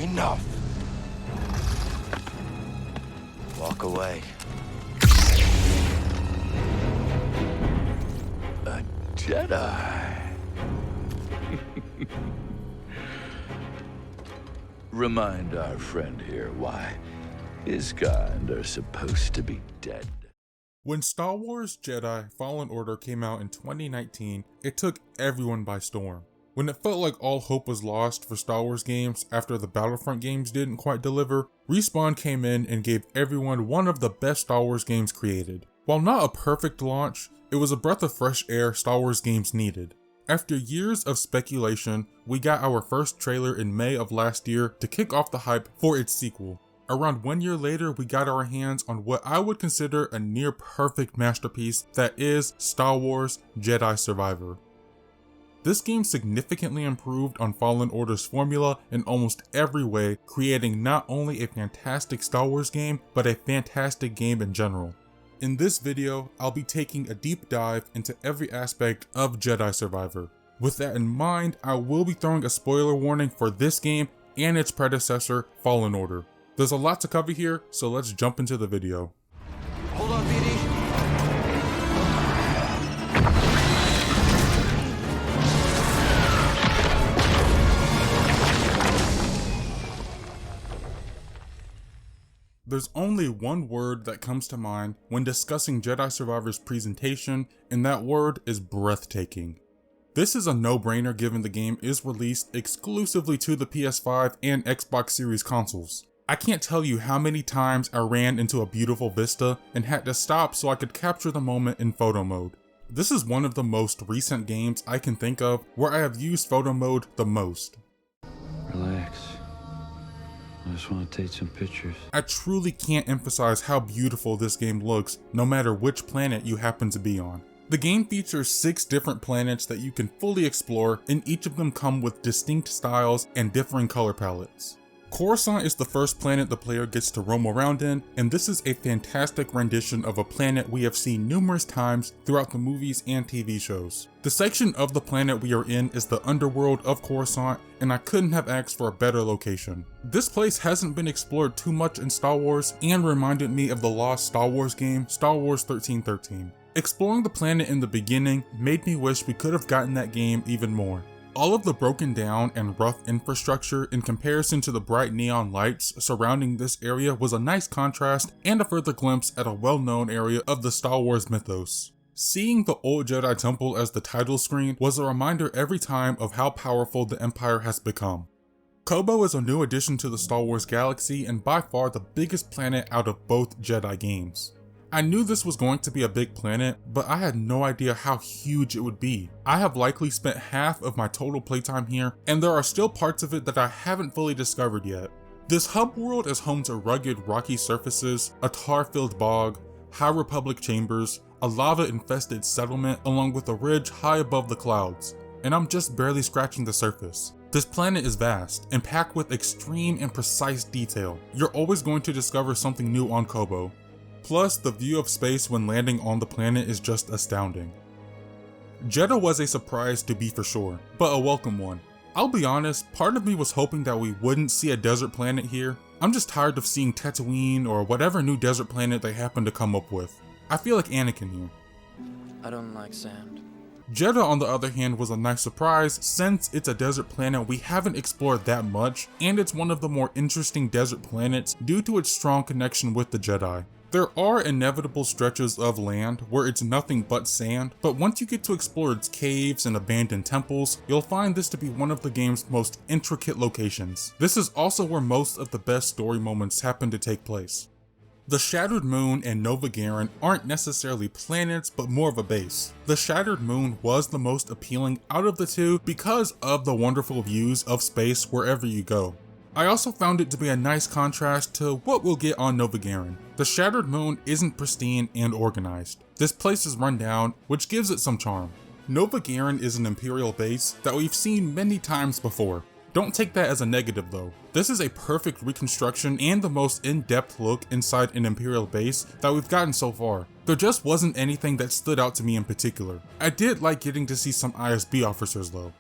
Enough. Walk away. A Jedi. Remind our friend here why his kind are supposed to be dead. When Star Wars Jedi Fallen Order came out in 2019, it took everyone by storm. When it felt like all hope was lost for Star Wars games after the Battlefront games didn't quite deliver, Respawn came in and gave everyone one of the best Star Wars games created. While not a perfect launch, it was a breath of fresh air Star Wars games needed. After years of speculation, we got our first trailer in May of last year to kick off the hype for its sequel. Around 1 year later, we got our hands on what I would consider a near perfect masterpiece that is Star Wars Jedi Survivor. This game significantly improved on Fallen Order's formula in almost every way, creating not only a fantastic Star Wars game, but a fantastic game in general. In this video, I'll be taking a deep dive into every aspect of Jedi Survivor. With that in mind, I will be throwing a spoiler warning for this game and its predecessor, Fallen Order. There's a lot to cover here, so let's jump into the video. Hold on, BD. There's only one word that comes to mind when discussing Jedi Survivor's presentation, and that word is breathtaking. This is a no-brainer given the game is released exclusively to the PS5 and Xbox Series consoles. I can't tell you how many times I ran into a beautiful vista and had to stop so I could capture the moment in photo mode. This is one of the most recent games I can think of where I have used photo mode the most. Relax. I just want to take some pictures. I truly can't emphasize how beautiful this game looks, no matter which planet you happen to be on. The game features 6 different planets that you can fully explore, and each of them come with distinct styles and differing color palettes. Coruscant is the first planet the player gets to roam around in, and this is a fantastic rendition of a planet we have seen numerous times throughout the movies and TV shows. The section of the planet we are in is the underworld of Coruscant, and I couldn't have asked for a better location. This place hasn't been explored too much in Star Wars and reminded me of the lost Star Wars game, Star Wars 1313. Exploring the planet in the beginning made me wish we could have gotten that game even more. All of the broken down and rough infrastructure in comparison to the bright neon lights surrounding this area was a nice contrast and a further glimpse at a well-known area of the Star Wars mythos. Seeing the old Jedi Temple as the title screen was a reminder every time of how powerful the Empire has become. Koboh is a new addition to the Star Wars galaxy and by far the biggest planet out of both Jedi games. I knew this was going to be a big planet, but I had no idea how huge it would be. I have likely spent half of my total playtime here, and there are still parts of it that I haven't fully discovered yet. This hub world is home to rugged rocky surfaces, a tar-filled bog, High Republic chambers, a lava-infested settlement along with a ridge high above the clouds, and I'm just barely scratching the surface. This planet is vast and packed with extreme and precise detail. You're always going to discover something new on Koboh. Plus, the view of space when landing on the planet is just astounding. Jedha was a surprise to be for sure, but a welcome one. I'll be honest, part of me was hoping that we wouldn't see a desert planet here. I'm just tired of seeing Tatooine or whatever new desert planet they happen to come up with. I feel like Anakin here. I don't like sand. Jedha, on the other hand, was a nice surprise since it's a desert planet we haven't explored that much, and it's one of the more interesting desert planets due to its strong connection with the Jedi. There are inevitable stretches of land where it's nothing but sand, but once you get to explore its caves and abandoned temples, you'll find this to be one of the game's most intricate locations. This is also where most of the best story moments happen to take place. The Shattered Moon and Nova Garen aren't necessarily planets, but more of a base. The Shattered Moon was the most appealing out of the two because of the wonderful views of space wherever you go. I also found it to be a nice contrast to what we'll get on Nova Garen. The Shattered Moon isn't pristine and organized. This place is run down, which gives it some charm. Nova Garen is an Imperial base that we've seen many times before. Don't take that as a negative though. This is a perfect reconstruction and the most in-depth look inside an Imperial base that we've gotten so far. There just wasn't anything that stood out to me in particular. I did like getting to see some ISB officers though.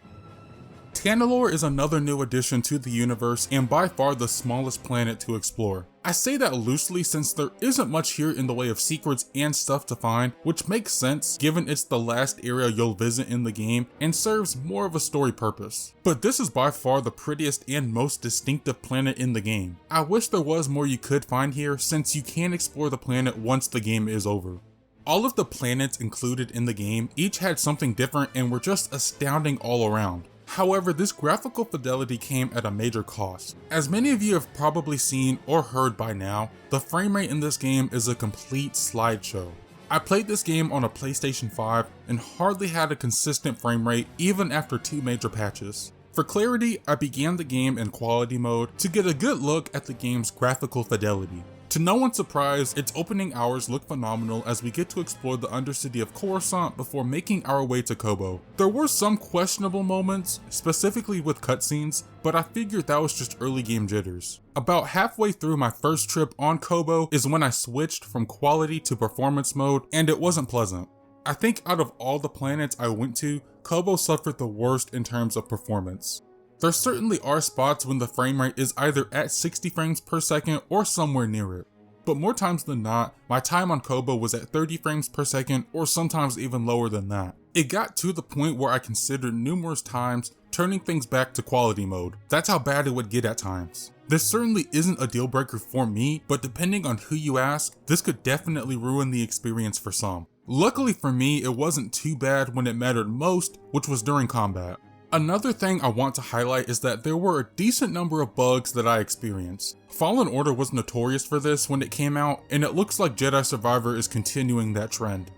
Tanalorr is another new addition to the universe and by far the smallest planet to explore. I say that loosely since there isn't much here in the way of secrets and stuff to find, which makes sense given it's the last area you'll visit in the game and serves more of a story purpose. But this is by far the prettiest and most distinctive planet in the game. I wish there was more you could find here since you can explore the planet once the game is over. All of the planets included in the game each had something different and were just astounding all around. However, this graphical fidelity came at a major cost. As many of you have probably seen or heard by now, the frame rate in this game is a complete slideshow. I played this game on a PlayStation 5 and hardly had a consistent frame rate even after 2 major patches. For clarity, I began the game in quality mode to get a good look at the game's graphical fidelity. To no one's surprise, its opening hours look phenomenal as we get to explore the undercity of Coruscant before making our way to Koboh. There were some questionable moments, specifically with cutscenes, but I figured that was just early game jitters. About halfway through my first trip on Koboh is when I switched from quality to performance mode, and it wasn't pleasant. I think out of all the planets I went to, Koboh suffered the worst in terms of performance. There certainly are spots when the frame rate is either at 60 frames per second or somewhere near it. But more times than not, my time on Koboh was at 30 frames per second or sometimes even lower than that. It got to the point where I considered numerous times turning things back to quality mode. That's how bad it would get at times. This certainly isn't a deal breaker for me, but depending on who you ask, this could definitely ruin the experience for some. Luckily for me, it wasn't too bad when it mattered most, which was during combat. Another thing I want to highlight is that there were a decent number of bugs that I experienced. Fallen Order was notorious for this when it came out, and it looks like Jedi Survivor is continuing that trend.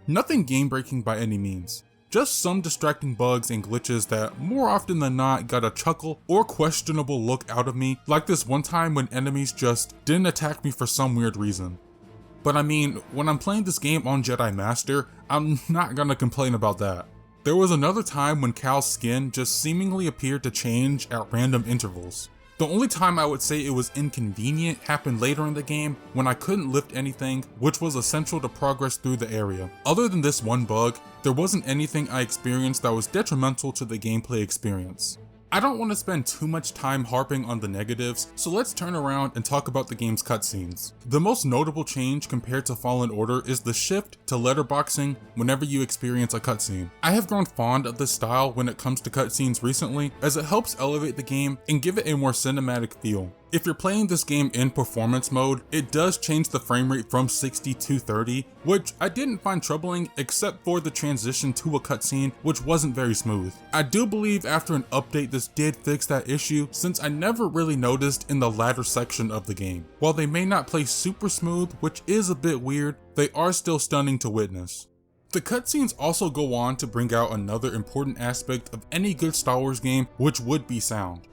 Nothing game-breaking by any means, just some distracting bugs and glitches that more often than not got a chuckle or questionable look out of me, like this one time when enemies just didn't attack me for some weird reason. But I mean, when I'm playing this game on Jedi Master, I'm not gonna complain about that. There was another time when Cal's skin just seemingly appeared to change at random intervals. The only time I would say it was inconvenient happened later in the game when I couldn't lift anything, which was essential to progress through the area. Other than this one bug, there wasn't anything I experienced that was detrimental to the gameplay experience. I don't want to spend too much time harping on the negatives, so let's turn around and talk about the game's cutscenes. The most notable change compared to Fallen Order is the shift to letterboxing whenever you experience a cutscene. I have grown fond of this style when it comes to cutscenes recently, as it helps elevate the game and give it a more cinematic feel. If you're playing this game in performance mode, it does change the frame rate from 60 to 30, which I didn't find troubling except for the transition to a cutscene, which wasn't very smooth. I do believe after an update this did fix that issue, since I never really noticed in the latter section of the game. While they may not play super smooth, which is a bit weird, they are still stunning to witness. The cutscenes also go on to bring out another important aspect of any good Star Wars game, which would be sound.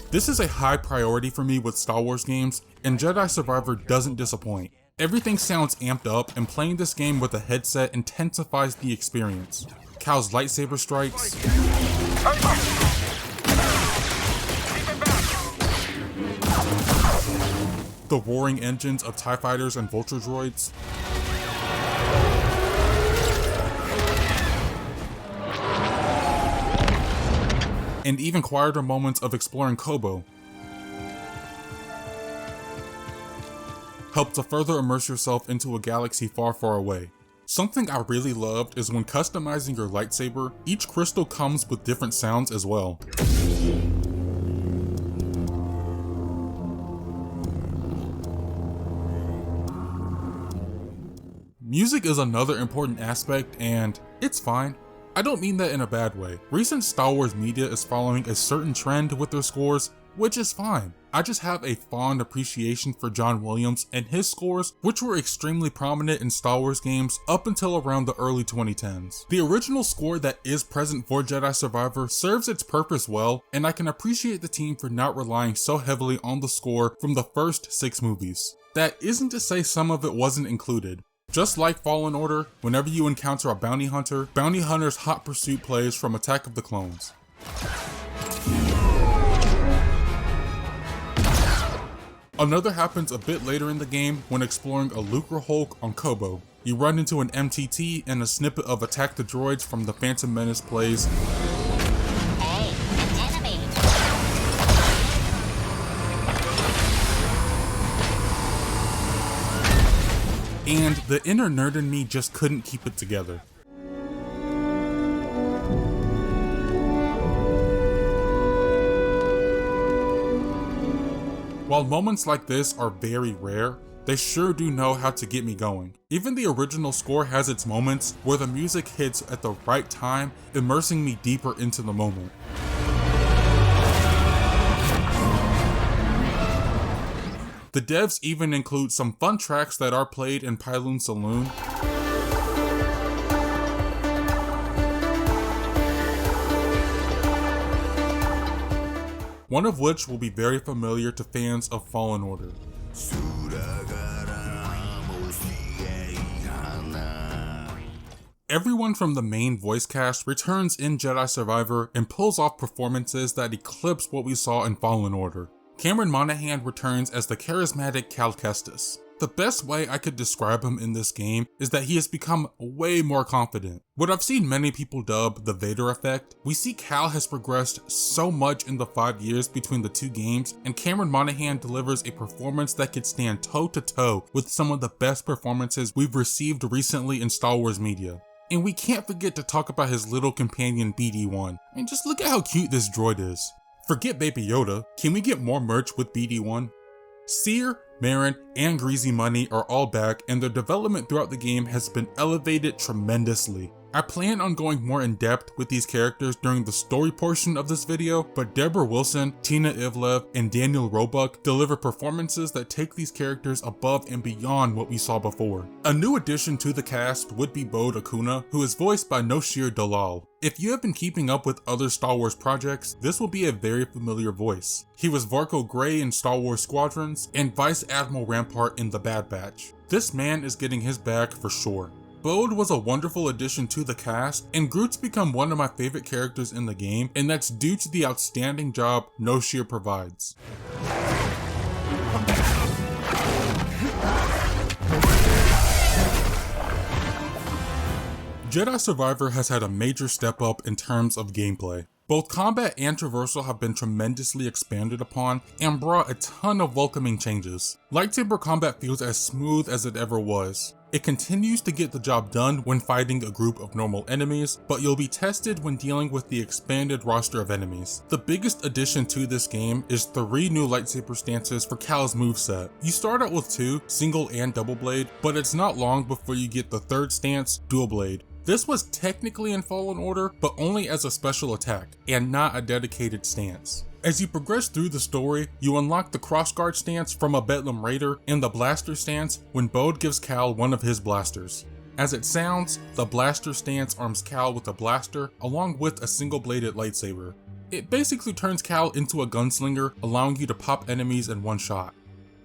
This is a high priority for me with Star Wars games, and Jedi Survivor doesn't disappoint. Everything sounds amped up, and playing this game with a headset intensifies the experience. Cal's lightsaber strikes, the roaring engines of TIE fighters and vulture droids, and even quieter moments of exploring Koboh help to further immerse yourself into a galaxy far, far away. Something I really loved is when customizing your lightsaber, each crystal comes with different sounds as well. Music is another important aspect, and it's fine. I don't mean that in a bad way. Recent Star Wars media is following a certain trend with their scores, which is fine. I just have a fond appreciation for John Williams and his scores, which were extremely prominent in Star Wars games up until around the early 2010s. The original score that is present for Jedi Survivor serves its purpose well, and I can appreciate the team for not relying so heavily on the score from the first 6 movies. That isn't to say some of it wasn't included. Just like Fallen Order, whenever you encounter a bounty hunter, Bounty Hunter's Hot Pursuit plays from Attack of the Clones. Another happens a bit later in the game when exploring a Lucre Hulk on Koboh. You run into an MTT and a snippet of Attack the Droids from The Phantom Menace plays. Hey, an enemy! And the inner nerd in me just couldn't keep it together. While moments like this are very rare, they sure do know how to get me going. Even the original score has its moments where the music hits at the right time, immersing me deeper into the moment. The devs even include some fun tracks that are played in Pyloon Saloon. One of which will be very familiar to fans of Fallen Order. Everyone from the main voice cast returns in Jedi Survivor and pulls off performances that eclipse what we saw in Fallen Order. Cameron Monaghan returns as the charismatic Cal Kestis. The best way I could describe him in this game is that he has become way more confident. What I've seen many people dub the Vader effect, we see Cal has progressed so much in the 5 years between the two games, and Cameron Monaghan delivers a performance that could stand toe to toe with some of the best performances we've received recently in Star Wars media. And we can't forget to talk about his little companion BD1. I mean, just look at how cute this droid is. Forget Baby Yoda, can we get more merch with BD1? Seer, Marin, and Greasy Money are all back, and their development throughout the game has been elevated tremendously. I plan on going more in depth with these characters during the story portion of this video, but Deborah Wilson, Tina Ivlev, and Daniel Roebuck deliver performances that take these characters above and beyond what we saw before. A new addition to the cast would be Bode Akuna, who is voiced by Noshir Dalal. If you have been keeping up with other Star Wars projects, this will be a very familiar voice. He was Varko Gray in Star Wars Squadrons, and Vice Admiral Rampart in The Bad Batch. This man is getting his bag for sure. Bode was a wonderful addition to the cast, and Groot's become one of my favorite characters in the game, and that's due to the outstanding job Noshir provides. Jedi Survivor has had a major step up in terms of gameplay. Both combat and traversal have been tremendously expanded upon and brought a ton of welcoming changes. Lightsaber combat feels as smooth as it ever was. It continues to get the job done when fighting a group of normal enemies, but you'll be tested when dealing with the expanded roster of enemies. The biggest addition to this game is 3 new lightsaber stances for Cal's moveset. You start out with 2, single and double blade, but it's not long before you get the 3rd stance, dual blade. This was technically in Fallen Order, but only as a special attack, and not a dedicated stance. As you progress through the story, you unlock the crossguard stance from a Bedlam Raider and the blaster stance when Bode gives Cal one of his blasters. As it sounds, the blaster stance arms Cal with a blaster along with a single-bladed lightsaber. It basically turns Cal into a gunslinger, allowing you to pop enemies in one shot.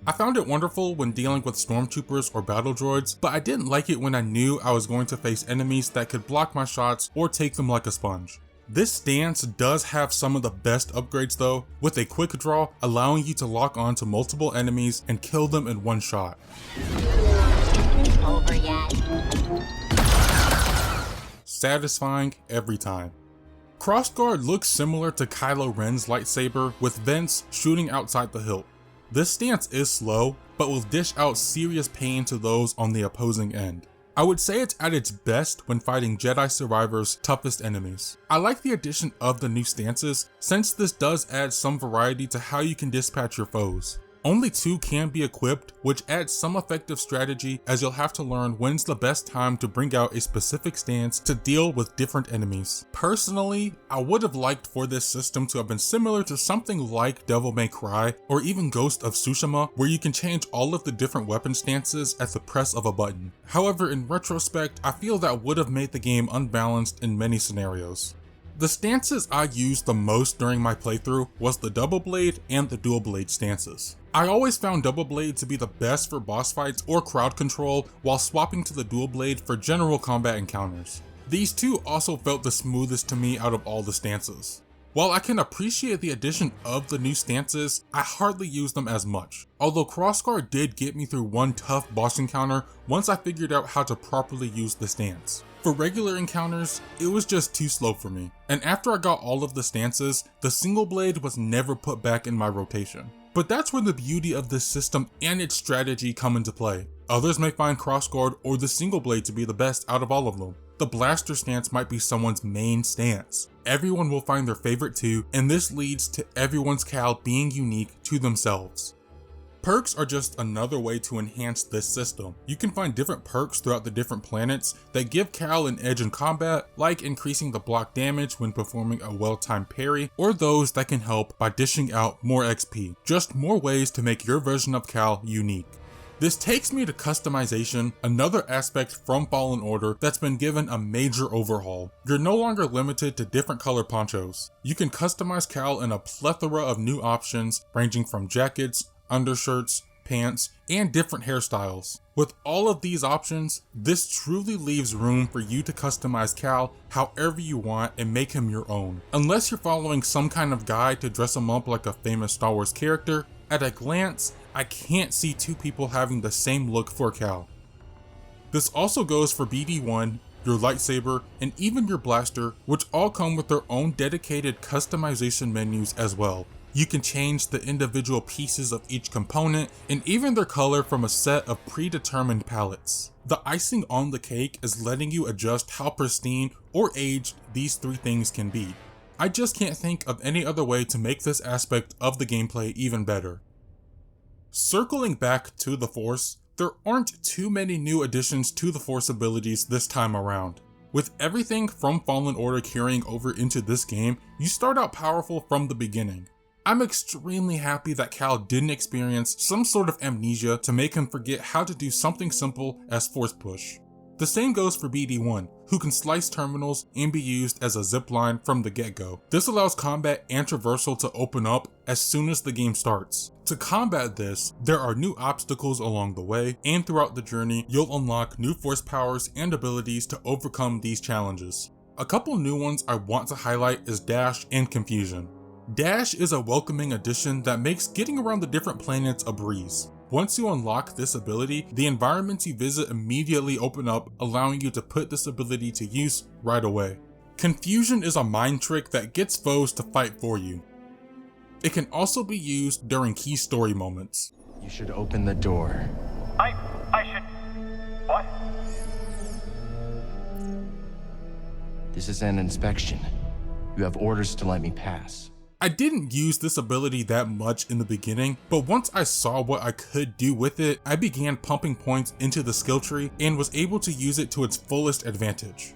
I found it wonderful when dealing with stormtroopers or battle droids, but I didn't like it when I knew I was going to face enemies that could block my shots or take them like a sponge. This stance does have some of the best upgrades though, with a quick draw allowing you to lock on to multiple enemies and kill them in one shot. Over yet? Satisfying every time. Crossguard looks similar to Kylo Ren's lightsaber with vents shooting outside the hilt. This stance is slow, but will dish out serious pain to those on the opposing end. I would say it's at its best when fighting Jedi Survivor's toughest enemies. I like the addition of the new stances, since this does add some variety to how you can dispatch your foes. Only 2 can be equipped, which adds some effective strategy as you'll have to learn when's the best time to bring out a specific stance to deal with different enemies. Personally, I would have liked for this system to have been similar to something like Devil May Cry or even Ghost of Tsushima, where you can change all of the different weapon stances at the press of a button. However, in retrospect, I feel that would have made the game unbalanced in many scenarios. The stances I used the most during my playthrough was the double blade and the dual blade stances. I always found double blade to be the best for boss fights or crowd control, while swapping to the dual blade for general combat encounters. These 2 also felt the smoothest to me out of all the stances. While I can appreciate the addition of the new stances, I hardly use them as much. Although crossguard did get me through one tough boss encounter once I figured out how to properly use the stance. For regular encounters, it was just too slow for me, and after I got all of the stances, the single blade was never put back in my rotation. But that's where the beauty of this system and its strategy come into play. Others may find crossguard or the single blade to be the best out of all of them. The blaster stance might be someone's main stance. Everyone will find their favorite too, and this leads to everyone's Cal being unique to themselves. Perks are just another way to enhance this system. You can find different perks throughout the different planets that give Cal an edge in combat, like increasing the block damage when performing a well-timed parry, or those that can help by dishing out more XP. Just more ways to make your version of Cal unique. This takes me to customization, another aspect from Fallen Order that's been given a major overhaul. You're no longer limited to different color ponchos. You can customize Cal in a plethora of new options ranging from jackets, undershirts, pants, and different hairstyles. With all of these options, this truly leaves room for you to customize Cal however you want and make him your own. Unless you're following some kind of guide to dress him up like a famous Star Wars character, at a glance, I can't see two people having the same look for Cal. This also goes for BD1, your lightsaber, and even your blaster, which all come with their own dedicated customization menus as well. You can change the individual pieces of each component and even their color from a set of predetermined palettes. The icing on the cake is letting you adjust how pristine or aged these three things can be. I just can't think of any other way to make this aspect of the gameplay even better. Circling back to the Force, there aren't too many new additions to the Force abilities this time around. With everything from Fallen Order carrying over into this game, you start out powerful from the beginning. I'm extremely happy that Cal didn't experience some sort of amnesia to make him forget how to do something simple as Force Push. The same goes for BD1, who can slice terminals and be used as a zipline from the get-go. This allows combat and traversal to open up as soon as the game starts. To combat this, there are new obstacles along the way, and throughout the journey, you'll unlock new force powers and abilities to overcome these challenges. A couple new ones I want to highlight is Dash and Confusion. Dash is a welcoming addition that makes getting around the different planets a breeze. Once you unlock this ability, the environments you visit immediately open up, allowing you to put this ability to use right away. Confusion is a mind trick that gets foes to fight for you. It can also be used during key story moments. You should open the door. I should... What? This is an inspection. You have orders to let me pass. I didn't use this ability that much in the beginning, but once I saw what I could do with it, I began pumping points into the skill tree and was able to use it to its fullest advantage.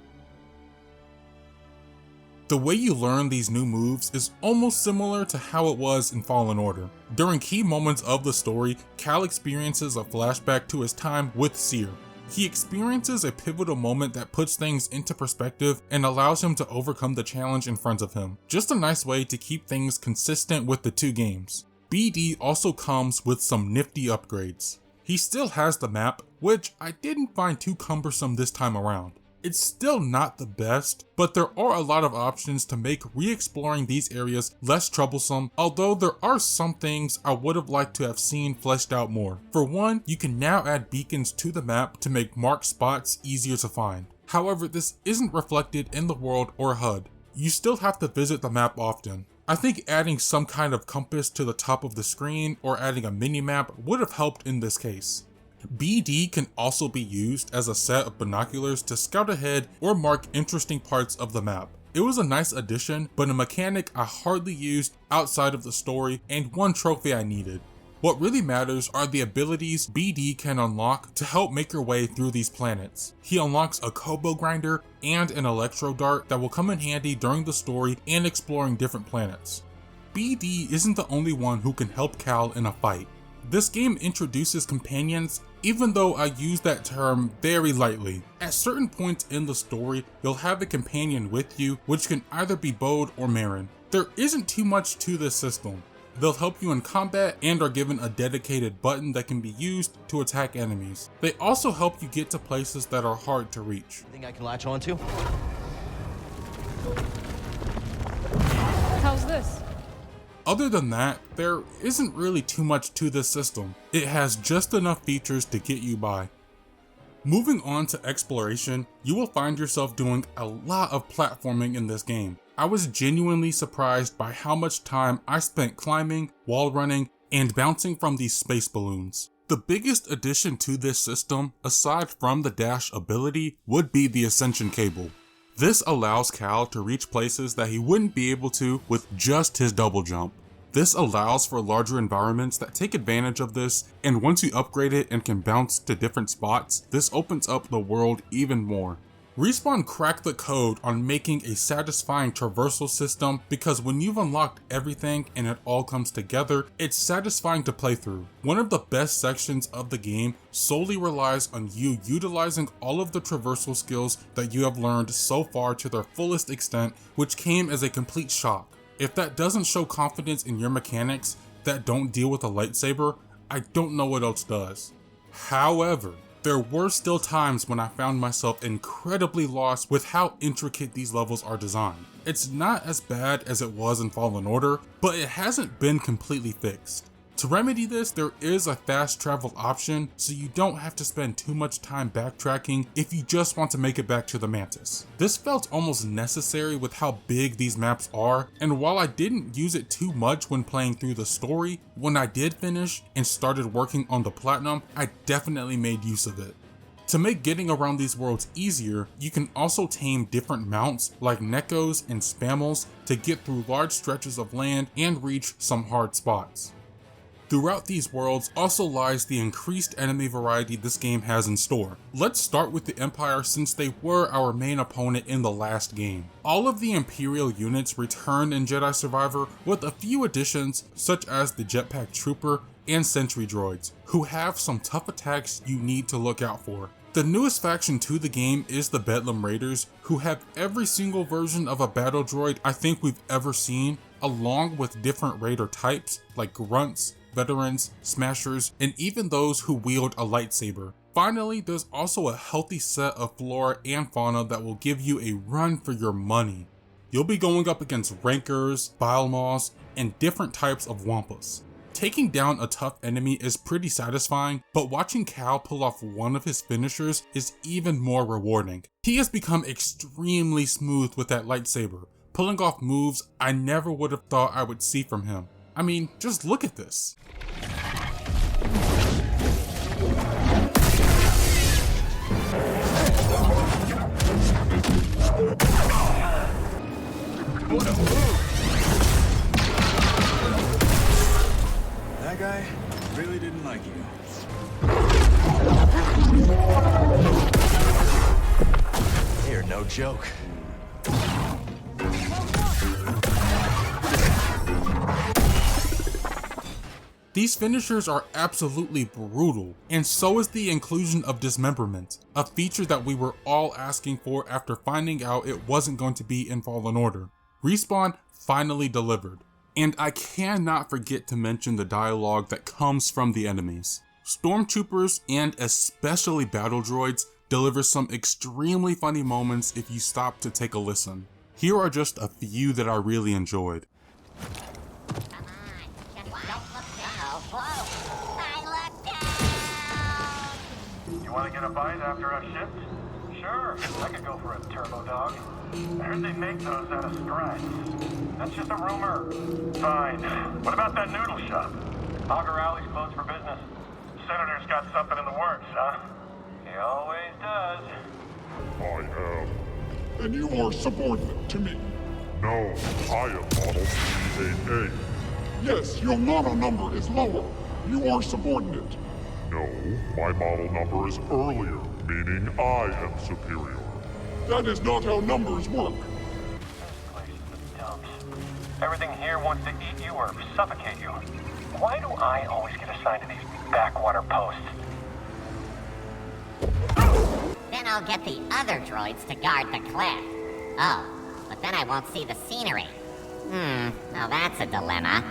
The way you learn these new moves is almost similar to how it was in Fallen Order. During key moments of the story, Cal experiences a flashback to his time with Seer. He experiences a pivotal moment that puts things into perspective and allows him to overcome the challenge in front of him. Just a nice way to keep things consistent with the two games. BD also comes with some nifty upgrades. He still has the map, which I didn't find too cumbersome this time around. It's still not the best, but there are a lot of options to make re-exploring these areas less troublesome, although there are some things I would have liked to have seen fleshed out more. For one, you can now add beacons to the map to make marked spots easier to find. However, this isn't reflected in the world or HUD. You still have to visit the map often. I think adding some kind of compass to the top of the screen or adding a mini-map would have helped in this case. BD can also be used as a set of binoculars to scout ahead or mark interesting parts of the map. It was a nice addition, but a mechanic I hardly used outside of the story and one trophy I needed. What really matters are the abilities BD can unlock to help make your way through these planets. He unlocks a Kobo Grinder and an Electro Dart that will come in handy during the story and exploring different planets. BD isn't the only one who can help Cal in a fight. This game introduces companions, even though I use that term very lightly. At certain points in the story, you'll have a companion with you, which can either be Bode or Marin. There isn't too much to this system. They'll help you in combat and are given a dedicated button that can be used to attack enemies. They also help you get to places that are hard to reach. Think I can latch onto? How this? Other than that, there isn't really too much to this system. It has just enough features to get you by. Moving on to exploration, you will find yourself doing a lot of platforming in this game. I was genuinely surprised by how much time I spent climbing, wall running, and bouncing from these space balloons. The biggest addition to this system, aside from the dash ability, would be the Ascension Cable. This allows Cal to reach places that he wouldn't be able to with just his double jump. This allows for larger environments that take advantage of this, and once you upgrade it and can bounce to different spots, this opens up the world even more. Respawn cracked the code on making a satisfying traversal system because when you've unlocked everything and it all comes together, it's satisfying to play through. One of the best sections of the game solely relies on you utilizing all of the traversal skills that you have learned so far to their fullest extent, which came as a complete shock. If that doesn't show confidence in your mechanics that don't deal with a lightsaber, I don't know what else does. However, there were still times when I found myself incredibly lost with how intricate these levels are designed. It's not as bad as it was in Fallen Order, but it hasn't been completely fixed. To remedy this, there is a fast travel option, so you don't have to spend too much time backtracking if you just want to make it back to the Mantis. This felt almost necessary with how big these maps are, and while I didn't use it too much when playing through the story, when I did finish and started working on the Platinum, I definitely made use of it. To make getting around these worlds easier, you can also tame different mounts like Nekos and Spammels to get through large stretches of land and reach some hard spots. Throughout these worlds also lies the increased enemy variety this game has in store. Let's start with the Empire since they were our main opponent in the last game. All of the Imperial units return in Jedi Survivor with a few additions such as the Jetpack Trooper and Sentry Droids, who have some tough attacks you need to look out for. The newest faction to the game is the Bedlam Raiders, who have every single version of a battle droid I think we've ever seen, along with different raider types like grunts, veterans, smashers, and even those who wield a lightsaber. Finally, there's also a healthy set of flora and fauna that will give you a run for your money. You'll be going up against rankers, bile maws, and different types of wampas. Taking down a tough enemy is pretty satisfying, but watching Cal pull off one of his finishers is even more rewarding. He has become extremely smooth with that lightsaber, pulling off moves I never would have thought I would see from him. I mean, just look at this. What a move! That guy really didn't like you. You're no joke. These finishers are absolutely brutal, and so is the inclusion of dismemberment, a feature that we were all asking for after finding out it wasn't going to be in Fallen Order. Respawn finally delivered, and I cannot forget to mention the dialogue that comes from the enemies. Stormtroopers, and especially battle droids, deliver some extremely funny moments if you stop to take a listen. Here are just a few that I really enjoyed. Want to get a bite after a shift? Sure, I could go for a turbo dog. I heard they make those out of strides. That's just a rumor. Fine. What about that noodle shop? Auger Alley's closed for business. Senator's got something in the works, huh? He always does. I am. And you are subordinate to me. No, I am Model 38A. Yes, your model number is lower. You are subordinate. No, my model number is earlier, meaning I am superior. That is not how numbers work. This place is the dumps. Everything here wants to eat you or suffocate you. Why do I always get assigned to these backwater posts? Then I'll get the other droids to guard the cliff. Oh, but then I won't see the scenery. Now that's a dilemma.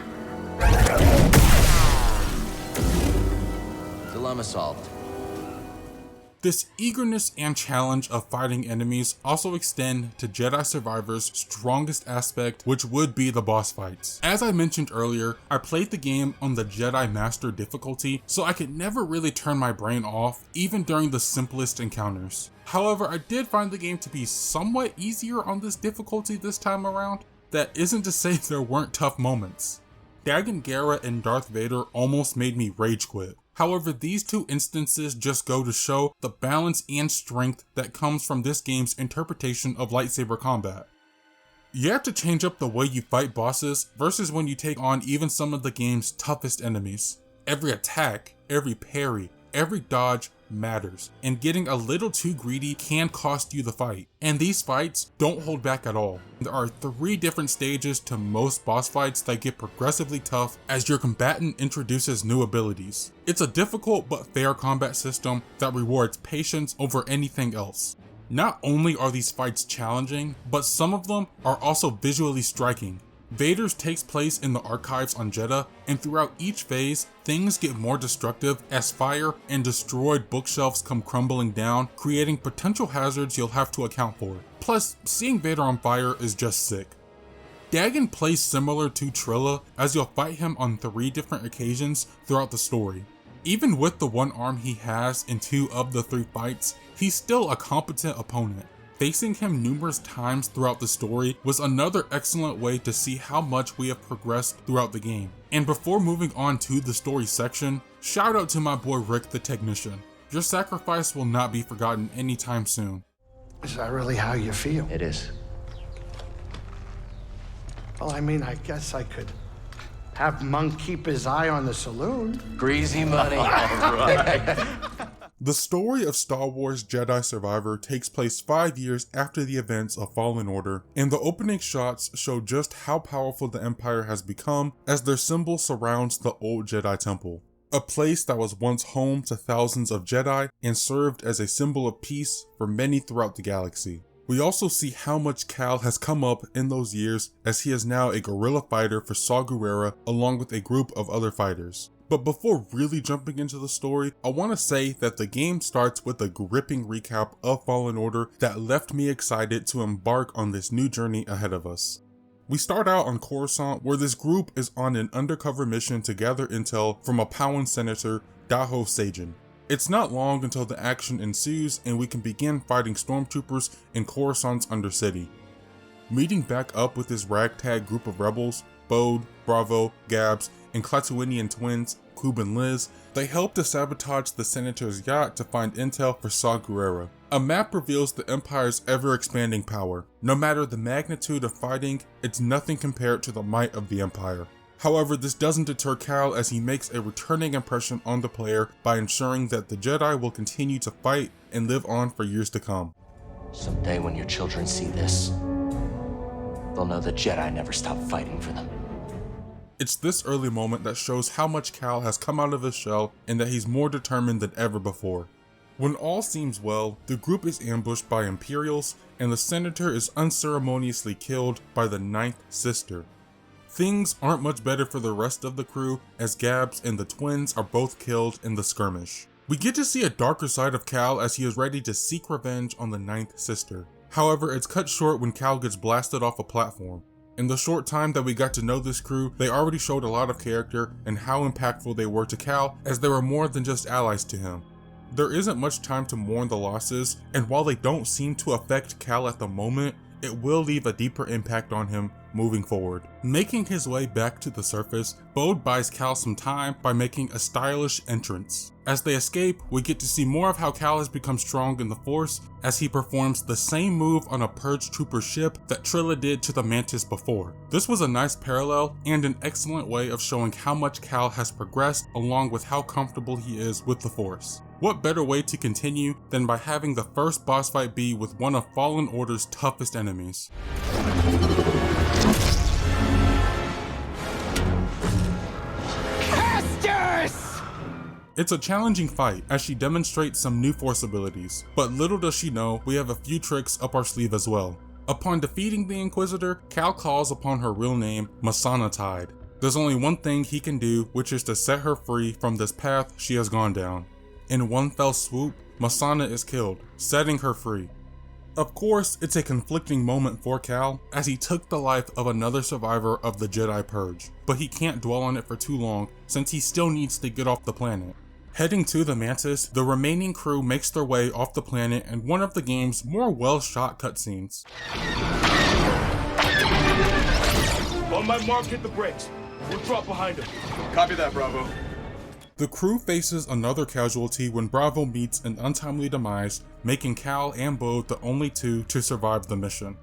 Dilemma solved. This eagerness and challenge of fighting enemies also extend to Jedi Survivor's strongest aspect, which would be the boss fights. As I mentioned earlier, I played the game on the Jedi Master difficulty, so I could never really turn my brain off, even during the simplest encounters. However, I did find the game to be somewhat easier on this difficulty this time around. That isn't to say there weren't tough moments. Dagan Gera and Darth Vader almost made me rage quit. However, these two instances just go to show the balance and strength that comes from this game's interpretation of lightsaber combat. You have to change up the way you fight bosses versus when you take on even some of the game's toughest enemies. Every attack, every parry, every dodge matters, and getting a little too greedy can cost you the fight. And these fights don't hold back at all. There are 3 different stages to most boss fights that get progressively tough as your combatant introduces new abilities. It's a difficult but fair combat system that rewards patience over anything else. Not only are these fights challenging, but some of them are also visually striking. Vader's takes place in the archives on Jedha, and throughout each phase, things get more destructive as fire and destroyed bookshelves come crumbling down, creating potential hazards you'll have to account for. Plus, seeing Vader on fire is just sick. Dagan plays similar to Trilla, as you'll fight him on 3 different occasions throughout the story. Even with the 1 arm he has in 2 of the 3 fights, he's still a competent opponent. Facing him numerous times throughout the story was another excellent way to see how much we have progressed throughout the game. And before moving on to the story section, shout out to my boy Rick the Technician. Your sacrifice will not be forgotten anytime soon. Is that really how you feel? It is. Well, I mean, I guess I could have Monk keep his eye on the saloon. Greasy money. All right. The story of Star Wars Jedi Survivor takes place 5 years after the events of Fallen Order, and the opening shots show just how powerful the Empire has become as their symbol surrounds the old Jedi Temple, a place that was once home to thousands of Jedi and served as a symbol of peace for many throughout the galaxy. We also see how much Cal has come up in those years, as he is now a guerrilla fighter for Saw Gerrera along with a group of other fighters. But before really jumping into the story, I want to say that the game starts with a gripping recap of Fallen Order that left me excited to embark on this new journey ahead of us. We start out on Coruscant, where this group is on an undercover mission to gather intel from a Pauan senator, Daho Sajin. It's not long until the action ensues and we can begin fighting stormtroopers in Coruscant's Undercity. Meeting back up with this ragtag group of rebels, Bode, Bravo, Gabs, and Klatooinian twins, Kub and Liz, they help to sabotage the Senator's yacht to find intel for Saw Gerrera. A map reveals the Empire's ever-expanding power. No matter the magnitude of fighting, it's nothing compared to the might of the Empire. However, this doesn't deter Cal as he makes a returning impression on the player by ensuring that the Jedi will continue to fight and live on for years to come. Someday when your children see this, they'll know the Jedi never stopped fighting for them. It's this early moment that shows how much Cal has come out of his shell and that he's more determined than ever before. When all seems well, the group is ambushed by Imperials and the Senator is unceremoniously killed by the 9th Sister. Things aren't much better for the rest of the crew as Gabs and the twins are both killed in the skirmish. We get to see a darker side of Cal as he is ready to seek revenge on the 9th Sister. However, it's cut short when Cal gets blasted off a platform. In the short time that we got to know this crew, they already showed a lot of character and how impactful they were to Cal, as they were more than just allies to him. There isn't much time to mourn the losses, and while they don't seem to affect Cal at the moment, it will leave a deeper impact on him moving forward. Making his way back to the surface, Bode buys Cal some time by making a stylish entrance. As they escape, we get to see more of how Cal has become strong in the Force as he performs the same move on a Purge Trooper ship that Trilla did to the Mantis before. This was a nice parallel and an excellent way of showing how much Cal has progressed along with how comfortable he is with the Force. What better way to continue than by having the first boss fight be with one of Fallen Order's toughest enemies. Kestis! It's a challenging fight as she demonstrates some new Force abilities, but little does she know we have a few tricks up our sleeve as well. Upon defeating the Inquisitor, Cal calls upon her real name, Masana Tide. There's only one thing he can do, which is to set her free from this path she has gone down. In one fell swoop, Masana is killed, setting her free. Of course, it's a conflicting moment for Cal, as he took the life of another survivor of the Jedi Purge, but he can't dwell on it for too long since he still needs to get off the planet. Heading to the Mantis, the remaining crew makes their way off the planet in one of the game's more well-shot cutscenes. On my mark, hit the brakes. We'll drop behind him. Copy that, Bravo. The crew faces another casualty when Bravo meets an untimely demise, making Cal and Bo the only two to survive the mission.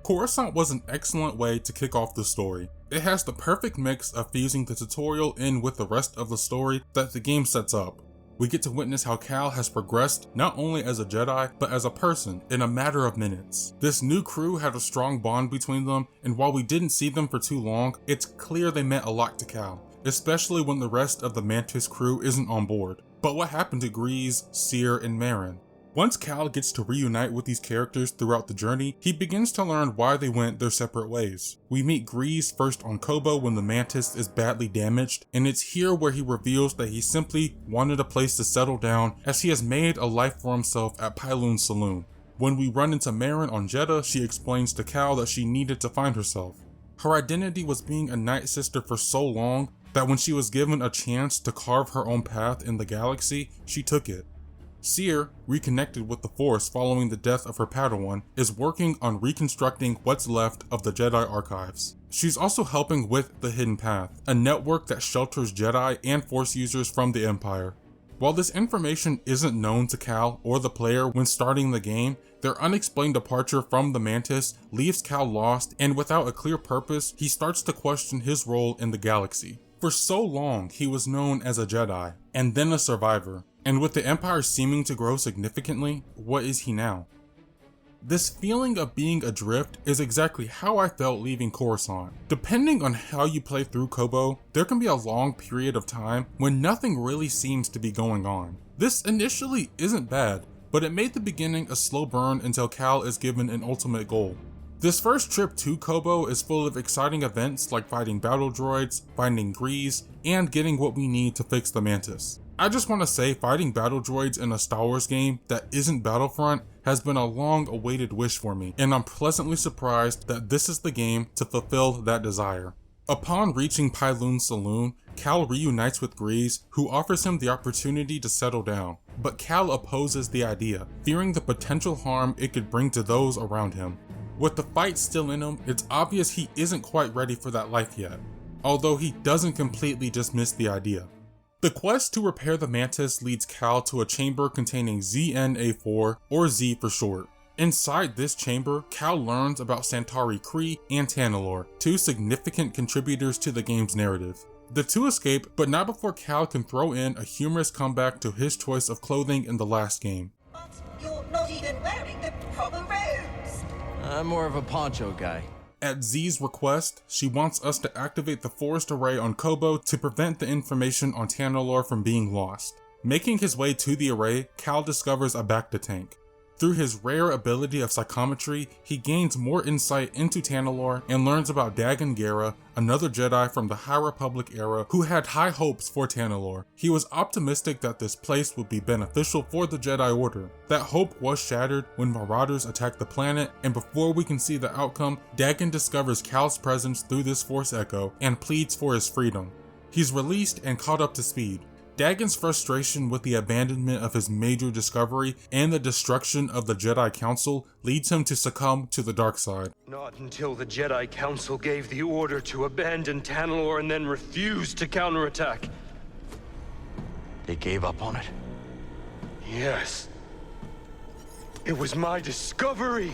Coruscant was an excellent way to kick off the story. It has the perfect mix of fusing the tutorial in with the rest of the story that the game sets up. We get to witness how Cal has progressed not only as a Jedi, but as a person in a matter of minutes. This new crew had a strong bond between them, and while we didn't see them for too long, it's clear they meant a lot to Cal, especially when the rest of the Mantis crew isn't on board. But what happened to Grease, Seer, and Marin? Once Cal gets to reunite with these characters throughout the journey, he begins to learn why they went their separate ways. We meet Grease first on Kobo when the Mantis is badly damaged, and it's here where he reveals that he simply wanted a place to settle down as he has made a life for himself at Pyloon's saloon. When we run into Marin on Jeddah, she explains to Cal that she needed to find herself. Her identity was being a Night Sister for so long that when she was given a chance to carve her own path in the galaxy, she took it. Seer, reconnected with the Force following the death of her Padawan, is working on reconstructing what's left of the Jedi archives. She's also helping with the Hidden Path, a network that shelters Jedi and Force users from the Empire. While this information isn't known to Cal or the player when starting the game, their unexplained departure from the Mantis leaves Cal lost, and without a clear purpose, he starts to question his role in the galaxy. For so long, he was known as a Jedi, and then a survivor. And with the Empire seeming to grow significantly, what is he now? This feeling of being adrift is exactly how I felt leaving Coruscant. Depending on how you play through Kobo, there can be a long period of time when nothing really seems to be going on. This initially isn't bad, but it made the beginning a slow burn until Cal is given an ultimate goal. This first trip to Kobo is full of exciting events like fighting battle droids, finding Grease, and getting what we need to fix the Mantis. I just want to say fighting battle droids in a Star Wars game that isn't Battlefront has been a long-awaited wish for me, and I'm pleasantly surprised that this is the game to fulfill that desire. Upon reaching Pyloon's saloon, Cal reunites with Grease, who offers him the opportunity to settle down, but Cal opposes the idea, fearing the potential harm it could bring to those around him. With the fight still in him, it's obvious he isn't quite ready for that life yet, although he doesn't completely dismiss the idea. The quest to repair the Mantis leads Cal to a chamber containing ZN-A4, or Z for short. Inside this chamber, Cal learns about Santari Khri and Tanalorr, two significant contributors to the game's narrative. The two escape, but not before Cal can throw in a humorous comeback to his choice of clothing in the last game. But you're not even wearing the proper robes! I'm more of a poncho guy. At Z's request, she wants us to activate the forest array on Kobo to prevent the information on Tanalorr from being lost. Making his way to the array, Cal discovers a Bacta tank. Through his rare ability of psychometry, he gains more insight into Tanalorr and learns about Dagan Gera, another Jedi from the High Republic era who had high hopes for Tanalorr. He was optimistic that this place would be beneficial for the Jedi Order. That hope was shattered when Marauders attacked the planet, and before we can see the outcome, Dagan discovers Cal's presence through this Force Echo and pleads for his freedom. He's released and caught up to speed. Dagan's frustration with the abandonment of his major discovery and the destruction of the Jedi Council leads him to succumb to the dark side. Not until the Jedi Council gave the order to abandon Tanalorr and then refused to counterattack. They gave up on it? Yes. It was my discovery,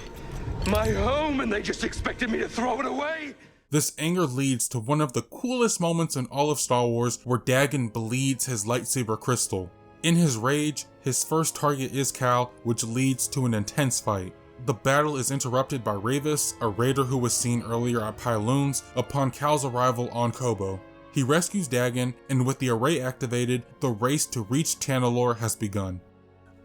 my home, and they just expected me to throw it away? This anger leads to one of the coolest moments in all of Star Wars where Dagan bleeds his lightsaber crystal. In his rage, his first target is Cal, which leads to an intense fight. The battle is interrupted by Ravis, a raider who was seen earlier at Pyloon's, upon Cal's arrival on Kobo. He rescues Dagan, and with the array activated, the race to reach Tanalorr has begun.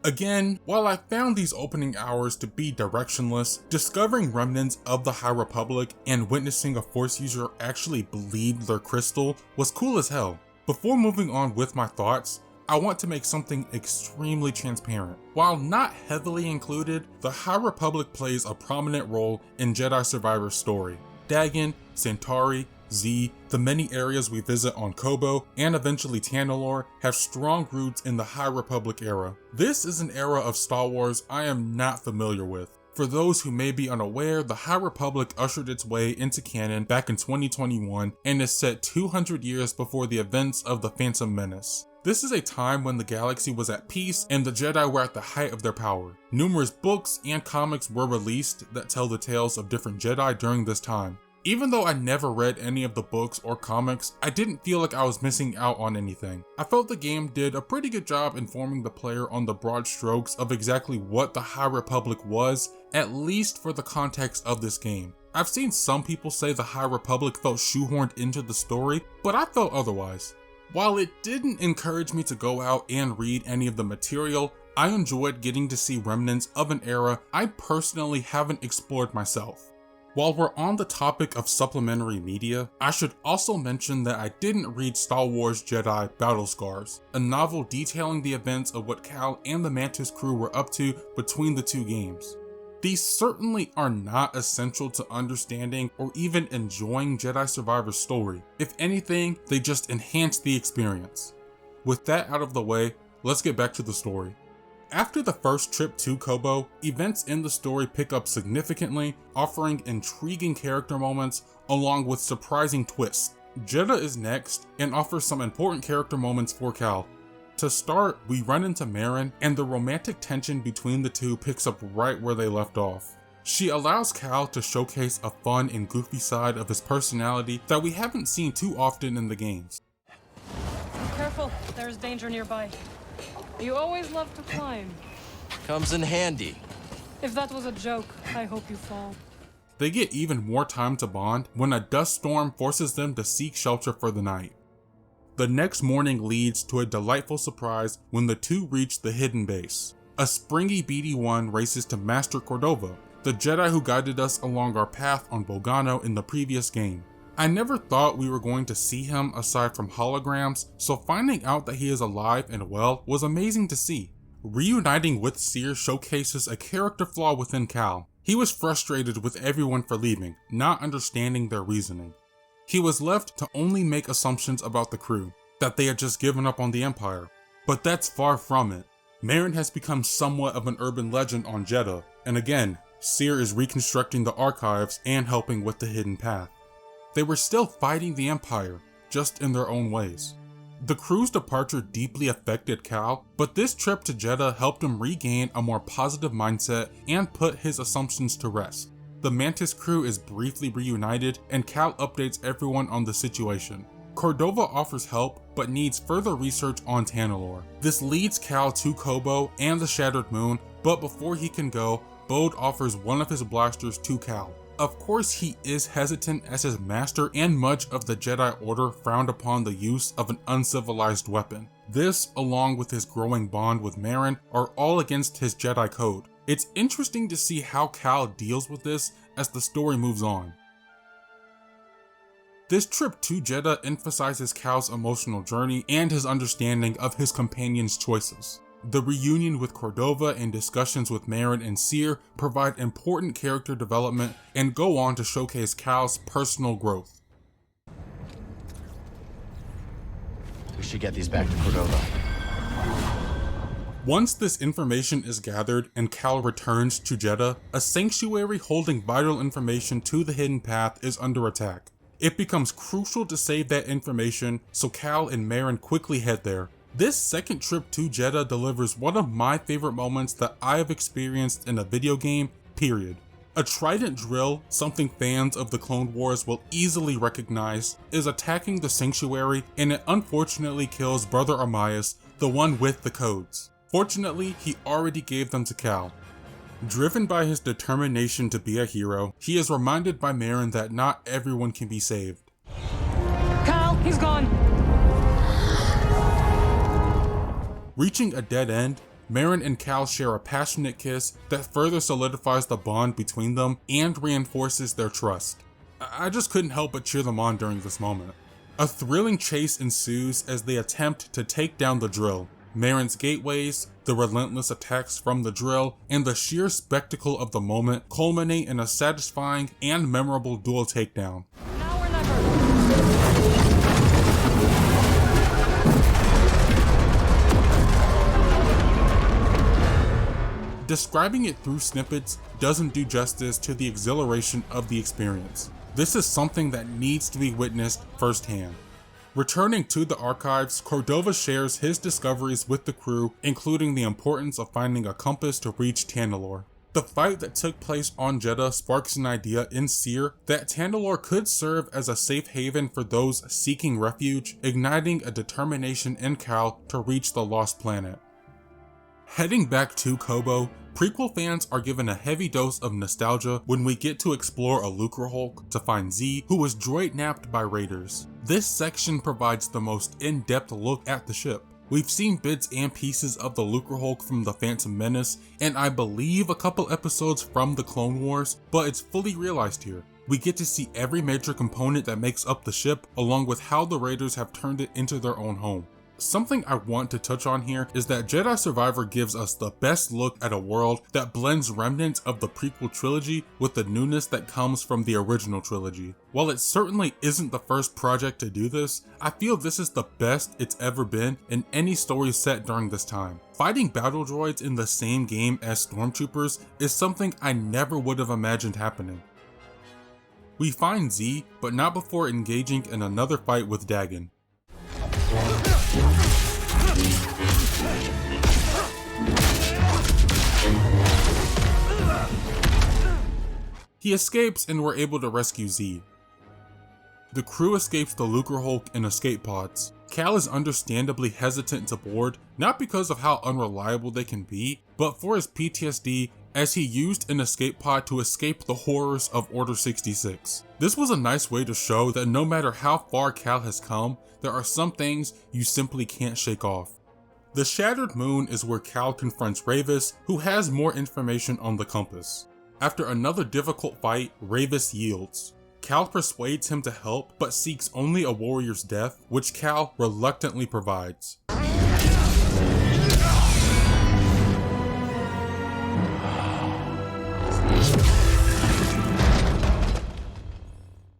Again, while I found these opening hours to be directionless, discovering remnants of the High Republic and witnessing a Force user actually bleed their crystal was cool as hell. Before moving on with my thoughts, I want to make something extremely transparent. While not heavily included, the High Republic plays a prominent role in Jedi Survivor's story. Dagan, Centauri, Z, the many areas we visit on Kobo, and eventually Tanalorr have strong roots in the High Republic era. This is an era of Star Wars I am not familiar with. For those who may be unaware, the High Republic ushered its way into canon back in 2021 and is set 200 years before the events of The Phantom Menace. This is a time when the galaxy was at peace and the Jedi were at the height of their power. Numerous books and comics were released that tell the tales of different Jedi during this time. Even though I never read any of the books or comics, I didn't feel like I was missing out on anything. I felt the game did a pretty good job informing the player on the broad strokes of exactly what the High Republic was, at least for the context of this game. I've seen some people say the High Republic felt shoehorned into the story, but I felt otherwise. While it didn't encourage me to go out and read any of the material, I enjoyed getting to see remnants of an era I personally haven't explored myself. While we're on the topic of supplementary media, I should also mention that I didn't read Star Wars Jedi Battle Scars, a novel detailing the events of what Cal and the Mantis crew were up to between the two games. These certainly are not essential to understanding or even enjoying Jedi Survivor's story. If anything, they just enhance the experience. With that out of the way, let's get back to the story. After the first trip to Kobo, events in the story pick up significantly, offering intriguing character moments along with surprising twists. Jedha is next and offers some important character moments for Cal. To start, we run into Merrin, and the romantic tension between the two picks up right where they left off. She allows Cal to showcase a fun and goofy side of his personality that we haven't seen too often in the games. Careful, there's danger nearby. You always love to climb. Comes in handy. If that was a joke, I hope you fall. They get even more time to bond when a dust storm forces them to seek shelter for the night. The next morning leads to a delightful surprise when the two reach the hidden base. A springy BD-1 races to Master Cordova, the Jedi who guided us along our path on Bogano in the previous game. I never thought we were going to see him aside from holograms, so finding out that he is alive and well was amazing to see. Reuniting with Cere showcases a character flaw within Cal. He was frustrated with everyone for leaving, not understanding their reasoning. He was left to only make assumptions about the crew, that they had just given up on the Empire. But that's far from it. Merrin has become somewhat of an urban legend on Jedha, and again, Cere is reconstructing the archives and helping with the hidden path. They were still fighting the Empire, just in their own ways. The crew's departure deeply affected Cal, but this trip to Jedha helped him regain a more positive mindset and put his assumptions to rest. The Mantis crew is briefly reunited, and Cal updates everyone on the situation. Cordova offers help, but needs further research on Tanalorr. This leads Cal to Kobo and the Shattered Moon, but before he can go, Bode offers one of his blasters to Cal. Of course, he is hesitant as his master and much of the Jedi Order frowned upon the use of an uncivilized weapon. This, along with his growing bond with Merrin, are all against his Jedi code. It's interesting to see how Cal deals with this as the story moves on. This trip to Jedha emphasizes Cal's emotional journey and his understanding of his companion's choices. The reunion with Cordova and discussions with Merrin and Cere provide important character development and go on to showcase Cal's personal growth. We should get these back to Cordova. Once this information is gathered and Cal returns to Jedha, a sanctuary holding vital information to the hidden path is under attack. It becomes crucial to save that information, so Cal and Merrin quickly head there. This second trip to Jedha delivers one of my favorite moments that I have experienced in a video game, period. A trident drill, something fans of the Clone Wars will easily recognize, is attacking the sanctuary, and it unfortunately kills Brother Amias, the one with the codes. Fortunately, he already gave them to Cal. Driven by his determination to be a hero, he is reminded by Merrin that not everyone can be saved. Cal, he's gone! Reaching a dead end, Merrin and Cal share a passionate kiss that further solidifies the bond between them and reinforces their trust. I just couldn't help but cheer them on during this moment. A thrilling chase ensues as they attempt to take down the drill. Marin's gateways, the relentless attacks from the drill, and the sheer spectacle of the moment culminate in a satisfying and memorable dual takedown. Now or never. Describing it through snippets doesn't do justice to the exhilaration of the experience. This is something that needs to be witnessed firsthand. Returning to the archives, Cordova shares his discoveries with the crew, including the importance of finding a compass to reach Tanalorr. The fight that took place on Jedha sparks an idea in Seer that Tanalorr could serve as a safe haven for those seeking refuge, igniting a determination in Cal to reach the lost planet. Heading back to Koboh, prequel fans are given a heavy dose of nostalgia when we get to explore a Lucrehulk to find Z, who was droid napped by raiders. This section provides the most in-depth look at the ship. We've seen bits and pieces of the Lucrehulk from the Phantom Menace, and I believe a couple episodes from the Clone Wars, but it's fully realized here. We get to see every major component that makes up the ship, along with how the raiders have turned it into their own home. Something I want to touch on here is that Jedi Survivor gives us the best look at a world that blends remnants of the prequel trilogy with the newness that comes from the original trilogy. While it certainly isn't the first project to do this, I feel this is the best it's ever been in any story set during this time. Fighting battle droids in the same game as stormtroopers is something I never would have imagined happening. We find Z, but not before engaging in another fight with Dagan. He escapes and we're able to rescue Z. The crew escapes the Lucrehulk in escape pods. Cal is understandably hesitant to board, not because of how unreliable they can be, but for his PTSD as he used an escape pod to escape the horrors of Order 66. This was a nice way to show that no matter how far Cal has come, there are some things you simply can't shake off. The Shattered Moon is where Cal confronts Ravis, who has more information on the compass. After another difficult fight, Ravis yields. Cal persuades him to help, but seeks only a warrior's death, which Cal reluctantly provides.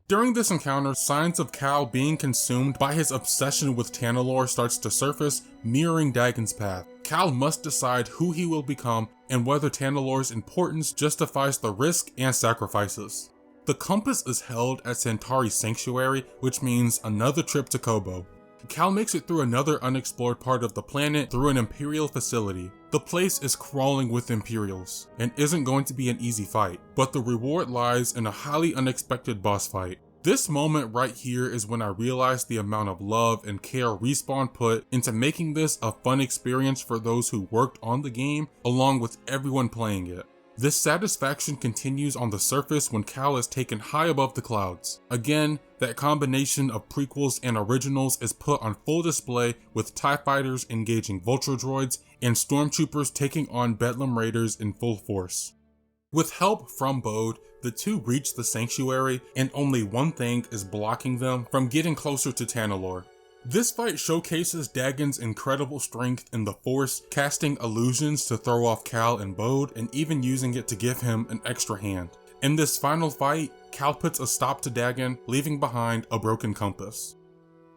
During this encounter, signs of Cal being consumed by his obsession with Tanalorr starts to surface, mirroring Dagan's path. Cal must decide who he will become and whether Tanalorr's importance justifies the risk and sacrifices. The compass is held at Centauri's sanctuary, which means another trip to Koboh. Cal makes it through another unexplored part of the planet through an Imperial facility. The place is crawling with Imperials, and isn't going to be an easy fight, but the reward lies in a highly unexpected boss fight. This moment right here is when I realized the amount of love and care Respawn put into making this a fun experience for those who worked on the game, along with everyone playing it. This satisfaction continues on the surface when Cal is taken high above the clouds. Again, that combination of prequels and originals is put on full display with TIE fighters engaging Vulture droids and stormtroopers taking on Bedlam raiders in full force. With help from Bode, the two reach the sanctuary and only one thing is blocking them from getting closer to Tanalorr. This fight showcases Dagan's incredible strength in the Force, casting illusions to throw off Cal and Bode and even using it to give him an extra hand. In this final fight, Cal puts a stop to Dagan, leaving behind a broken compass.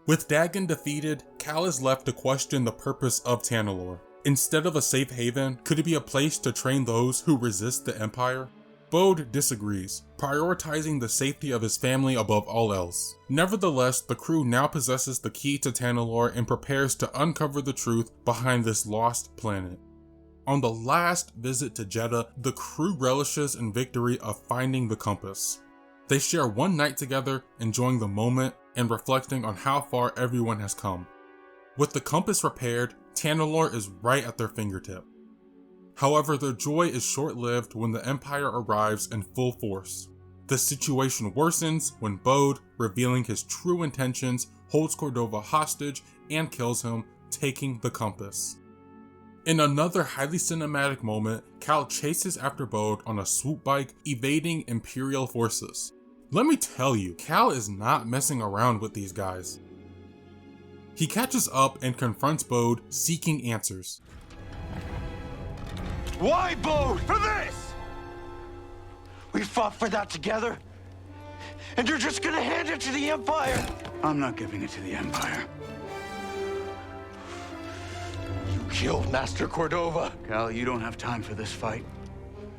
With Dagan defeated, Cal is left to question the purpose of Tanalorr. Instead of a safe haven, could it be a place to train those who resist the Empire? Bode disagrees, prioritizing the safety of his family above all else. Nevertheless, the crew now possesses the key to Tanalorr and prepares to uncover the truth behind this lost planet. On the last visit to Jedha, the crew relishes in victory of finding the compass. They share one night together, enjoying the moment and reflecting on how far everyone has come. With the compass repaired, Tanalorr is right at their fingertip. However, their joy is short-lived when the Empire arrives in full force. The situation worsens when Bode, revealing his true intentions, holds Cordova hostage and kills him, taking the compass. In another highly cinematic moment, Cal chases after Bode on a swoop bike, evading Imperial forces. Let me tell you, Cal is not messing around with these guys. He catches up and confronts Bode, seeking answers. Why, Bode? For this! We fought for that together, and you're just gonna hand it to the Empire? I'm not giving it to the Empire. You killed Master Cordova. Cal, you don't have time for this fight.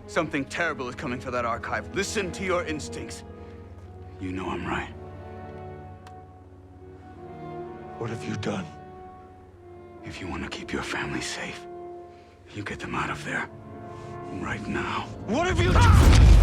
Something terrible is coming for that archive. Listen to your instincts. You know I'm right. What have you done? If you want to keep your family safe, you get them out of there. Right now. What have you done?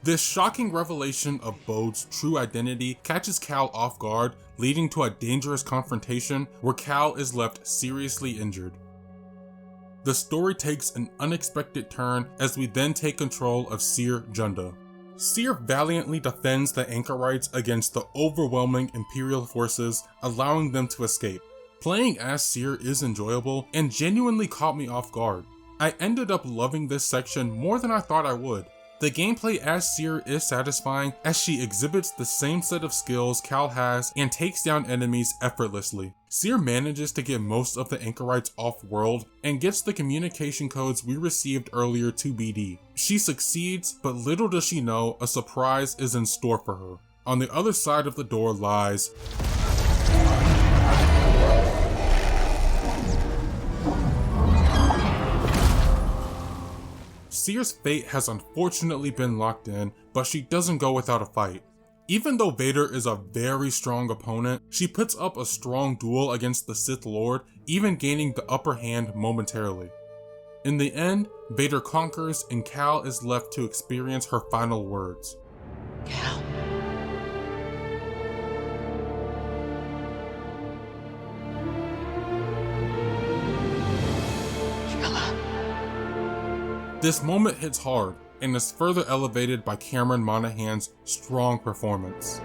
This shocking revelation of Bode's true identity catches Cal off guard, leading to a dangerous confrontation where Cal is left seriously injured. The story takes an unexpected turn as we then take control of Cere Junda. Cere valiantly defends the anchorites against the overwhelming Imperial forces, allowing them to escape. Playing as Cere is enjoyable and genuinely caught me off guard. I ended up loving this section more than I thought I would. The gameplay as Cere is satisfying as she exhibits the same set of skills Cal has and takes down enemies effortlessly. Cere manages to get most of the anchorites off-world and gets the communication codes we received earlier to BD. She succeeds, but little does she know a surprise is in store for her. On the other side of the door lies Cere's fate has unfortunately been locked in, but she doesn't go without a fight. Even though Vader is a very strong opponent, she puts up a strong duel against the Sith Lord, even gaining the upper hand momentarily. In the end, Vader conquers and Cal is left to experience her final words. Cal. This moment hits hard, and is further elevated by Cameron Monaghan's strong performance.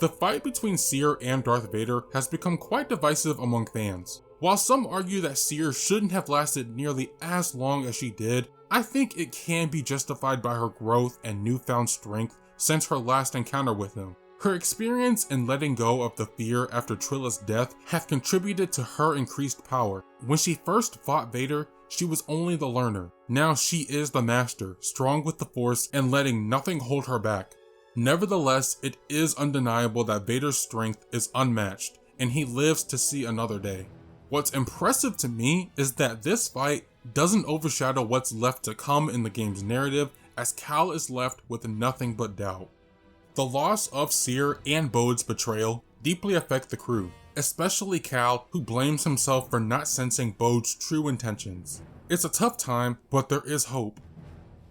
The fight between Cere and Darth Vader has become quite divisive among fans. While some argue that Cere shouldn't have lasted nearly as long as she did, I think it can be justified by her growth and newfound strength since her last encounter with him. Her experience in letting go of the fear after Trilla's death have contributed to her increased power. When she first fought Vader, she was only the learner. Now she is the master, strong with the Force and letting nothing hold her back. Nevertheless, it is undeniable that Vader's strength is unmatched, and he lives to see another day. What's impressive to me is that this fight doesn't overshadow what's left to come in the game's narrative, as Cal is left with nothing but doubt. The loss of Cere and Bode's betrayal deeply affect the crew, especially Cal, who blames himself for not sensing Bode's true intentions. It's a tough time, but there is hope.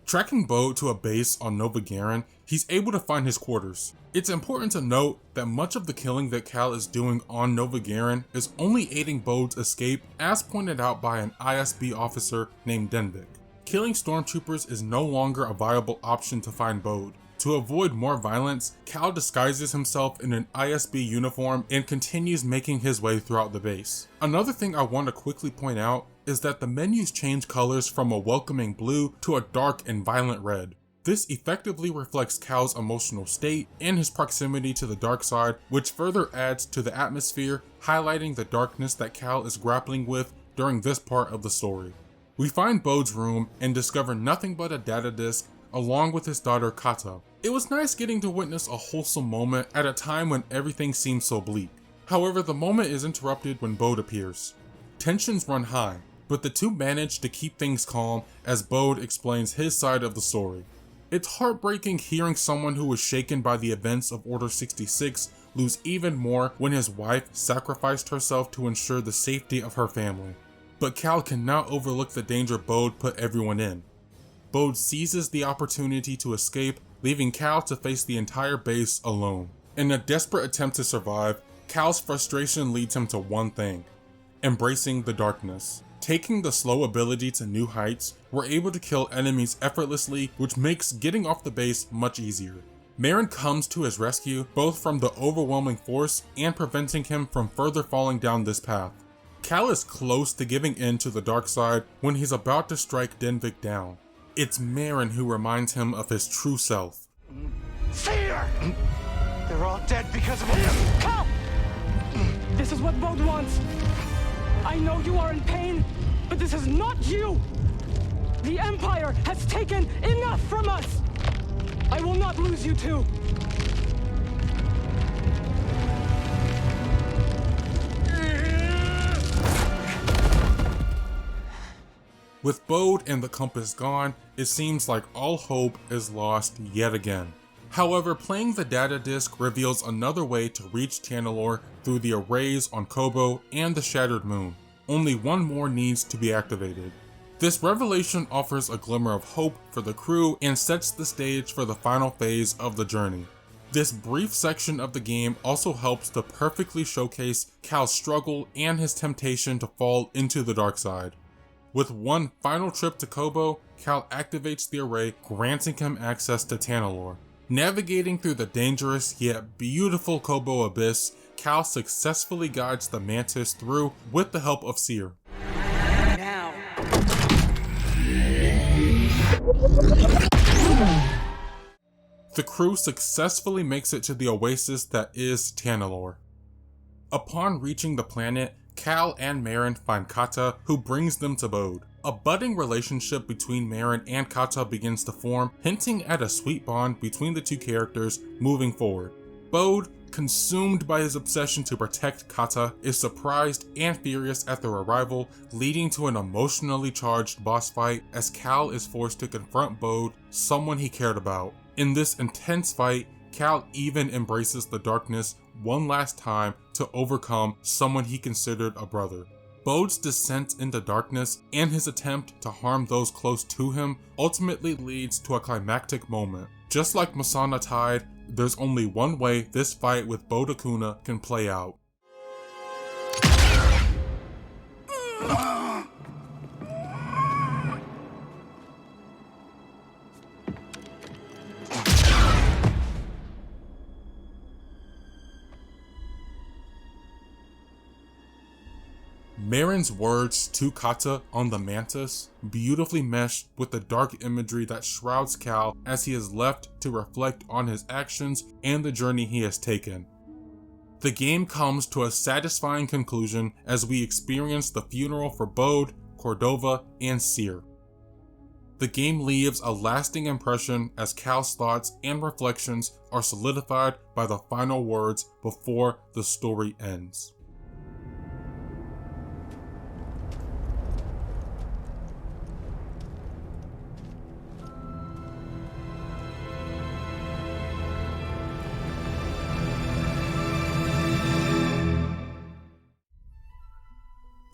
Tracking Bode to a base on Nova Garen, he's able to find his quarters. It's important to note that much of the killing that Cal is doing on Nova Garen is only aiding Bode's escape, as pointed out by an ISB officer named Denvik. Killing stormtroopers is no longer a viable option to find Bode. To avoid more violence, Cal disguises himself in an ISB uniform and continues making his way throughout the base. Another thing I want to quickly point out is that the menus change colors from a welcoming blue to a dark and violent red. This effectively reflects Cal's emotional state and his proximity to the dark side, which further adds to the atmosphere, highlighting the darkness that Cal is grappling with during this part of the story. We find Bode's room and discover nothing but a data disk along with his daughter Kata. It was nice getting to witness a wholesome moment at a time when everything seems so bleak. However, the moment is interrupted when Bode appears. Tensions run high, but the two manage to keep things calm as Bode explains his side of the story. It's heartbreaking hearing someone who was shaken by the events of Order 66 lose even more when his wife sacrificed herself to ensure the safety of her family. But Cal cannot overlook the danger Bode put everyone in. Bode seizes the opportunity to escape, leaving Cal to face the entire base alone. In a desperate attempt to survive, Cal's frustration leads him to one thing: embracing the darkness. Taking the slow ability to new heights, we're able to kill enemies effortlessly, which makes getting off the base much easier. Merrin comes to his rescue, both from the overwhelming force and preventing him from further falling down this path. Cal is close to giving in to the dark side when he's about to strike Denvik down. It's Merrin who reminds him of his true self. Fear! They're all dead because of him! Cal! This is what Bode wants. I know you are in pain, but this is not you! The Empire has taken enough from us! I will not lose you too! With Bode and the compass gone, it seems like all hope is lost yet again. However, playing the data disk reveals another way to reach Tanalorr through the arrays on Koboh and the Shattered Moon. Only one more needs to be activated. This revelation offers a glimmer of hope for the crew and sets the stage for the final phase of the journey. This brief section of the game also helps to perfectly showcase Cal's struggle and his temptation to fall into the dark side. With one final trip to Koboh, Cal activates the array, granting him access to Tanalorr. Navigating through the dangerous yet beautiful Koboh abyss, Cal successfully guides the Mantis through with the help of Cere. Now. The crew successfully makes it to the oasis that is Tanalorr. Upon reaching the planet, Cal and Merrin find Kata, who brings them to Bode. A budding relationship between Merrin and Kata begins to form, hinting at a sweet bond between the two characters moving forward. Bode, consumed by his obsession to protect Kata, is surprised and furious at their arrival, leading to an emotionally charged boss fight as Cal is forced to confront Bode, someone he cared about. In this intense fight, Cal even embraces the darkness one last time to overcome someone he considered a brother. Bode's descent into darkness and his attempt to harm those close to him ultimately leads to a climactic moment. Just like Masana Tide, there's only one way this fight with Bode Akuna can play out. Merrin's words to Kata on the Mantis beautifully mesh with the dark imagery that shrouds Cal as he is left to reflect on his actions and the journey he has taken. The game comes to a satisfying conclusion as we experience the funeral for Bode, Cordova, and Cere. The game leaves a lasting impression as Cal's thoughts and reflections are solidified by the final words before the story ends.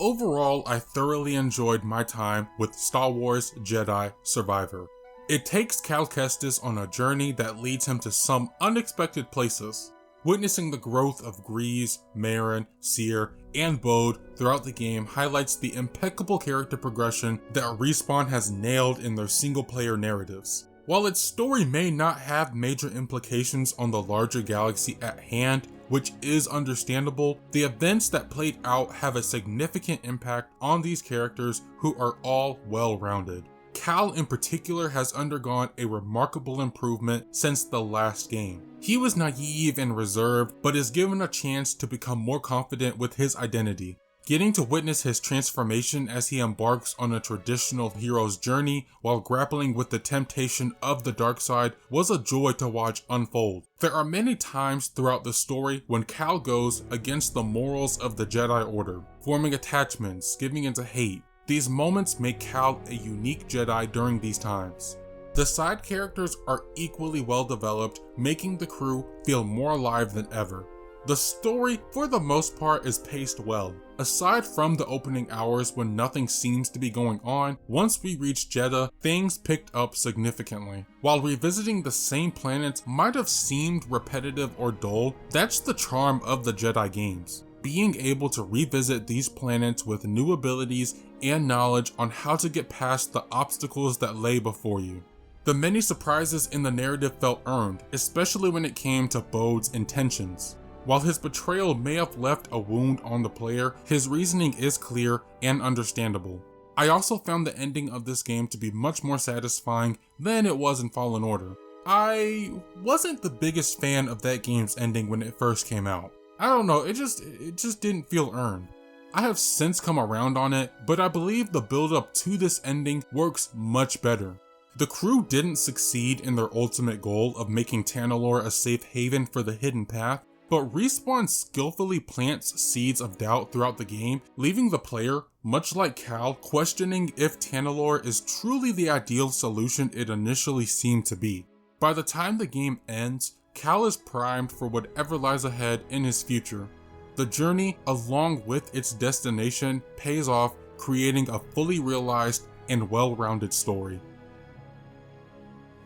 Overall, I thoroughly enjoyed my time with Star Wars Jedi Survivor. It takes Cal Kestis on a journey that leads him to some unexpected places. Witnessing the growth of Grease, Merrin, Cere, and Bode throughout the game highlights the impeccable character progression that Respawn has nailed in their single-player narratives. While its story may not have major implications on the larger galaxy at hand, which is understandable, the events that played out have a significant impact on these characters who are all well-rounded. Cal in particular has undergone a remarkable improvement since the last game. He was naive and reserved, but is given a chance to become more confident with his identity. Getting to witness his transformation as he embarks on a traditional hero's journey while grappling with the temptation of the dark side was a joy to watch unfold. There are many times throughout the story when Cal goes against the morals of the Jedi Order, forming attachments, giving into hate. These moments make Cal a unique Jedi during these times. The side characters are equally well developed, making the crew feel more alive than ever. The story, for the most part, is paced well. Aside from the opening hours when nothing seems to be going on, once we reached Jeddah, things picked up significantly. While revisiting the same planets might have seemed repetitive or dull, that's the charm of the Jedi games. Being able to revisit these planets with new abilities and knowledge on how to get past the obstacles that lay before you. The many surprises in the narrative felt earned, especially when it came to Bode's intentions. While his betrayal may have left a wound on the player, his reasoning is clear and understandable. I also found the ending of this game to be much more satisfying than it was in Fallen Order. I wasn't the biggest fan of that game's ending when it first came out. I don't know, it just didn't feel earned. I have since come around on it, but I believe the build up to this ending works much better. The crew didn't succeed in their ultimate goal of making Tanalorr a safe haven for the hidden path, but Respawn skillfully plants seeds of doubt throughout the game, leaving the player, much like Cal, questioning if Tanalorr is truly the ideal solution it initially seemed to be. By the time the game ends, Cal is primed for whatever lies ahead in his future. The journey, along with its destination, pays off, creating a fully realized and well-rounded story.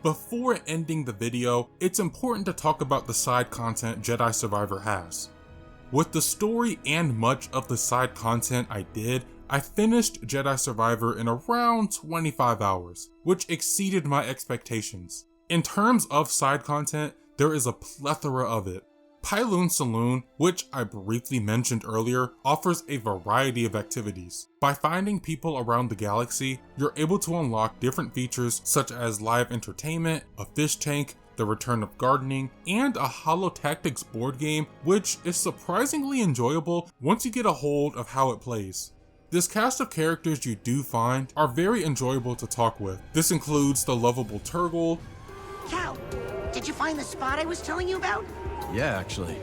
Before ending the video, it's important to talk about the side content Jedi Survivor has. With the story and much of the side content I did, I finished Jedi Survivor in around 25 hours, which exceeded my expectations. In terms of side content, there is a plethora of it. Pyloon Saloon, which I briefly mentioned earlier, offers a variety of activities. By finding people around the galaxy, you're able to unlock different features such as live entertainment, a fish tank, the return of gardening, and a holotactics board game, which is surprisingly enjoyable once you get a hold of how it plays. This cast of characters you do find are very enjoyable to talk with. This includes the lovable Turgle. Cal, did you find the spot I was telling you about? Yeah, actually.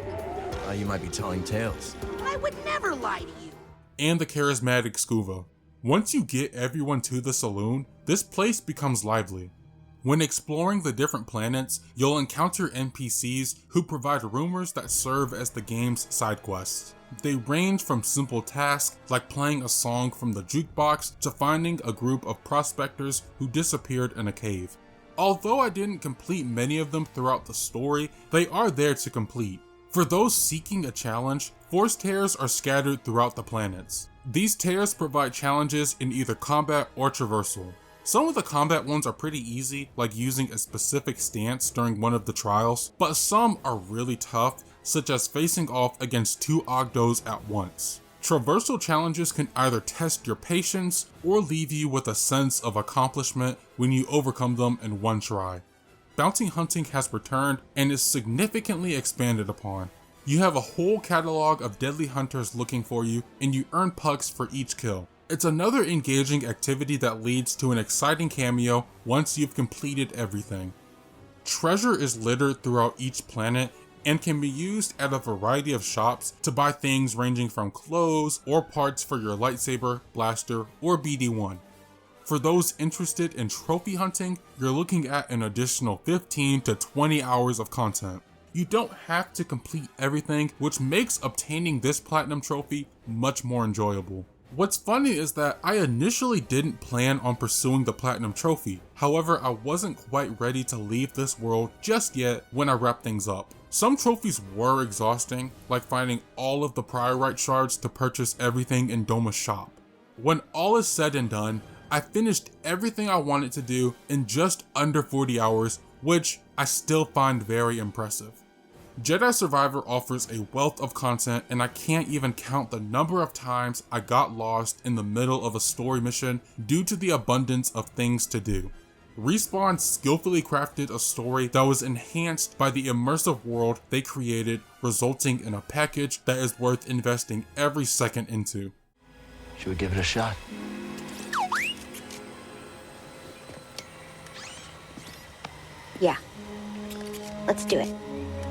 You might be telling tales. I would never lie to you. And the charismatic Scuva. Once you get everyone to the saloon, this place becomes lively. When exploring the different planets, you'll encounter NPCs who provide rumors that serve as the game's side quests. They range from simple tasks like playing a song from the jukebox to finding a group of prospectors who disappeared in a cave. Although I didn't complete many of them throughout the story, they are there to complete. For those seeking a challenge, force tears are scattered throughout the planets. These tears provide challenges in either combat or traversal. Some of the combat ones are pretty easy, like using a specific stance during one of the trials, but some are really tough, such as facing off against 2 Ogdos at once. Traversal challenges can either test your patience or leave you with a sense of accomplishment when you overcome them in one try. Bounty hunting has returned and is significantly expanded upon. You have a whole catalog of deadly hunters looking for you, and you earn pucks for each kill. It's another engaging activity that leads to an exciting cameo once you've completed everything. Treasure is littered throughout each planet and can be used at a variety of shops to buy things ranging from clothes or parts for your lightsaber, blaster, or BD-1. For those interested in trophy hunting, you're looking at an additional 15 to 20 hours of content. You don't have to complete everything, which makes obtaining this platinum trophy much more enjoyable. What's funny is that I initially didn't plan on pursuing the platinum trophy. However, I wasn't quite ready to leave this world just yet when I wrapped things up. Some trophies were exhausting, like finding all of the priorite shards to purchase everything in Doma's shop. When all is said and done, I finished everything I wanted to do in just under 40 hours, which I still find very impressive. Jedi Survivor offers a wealth of content, and I can't even count the number of times I got lost in the middle of a story mission due to the abundance of things to do. Respawn skillfully crafted a story that was enhanced by the immersive world they created, resulting in a package that is worth investing every second into. Should we give it a shot? Yeah. Let's do it.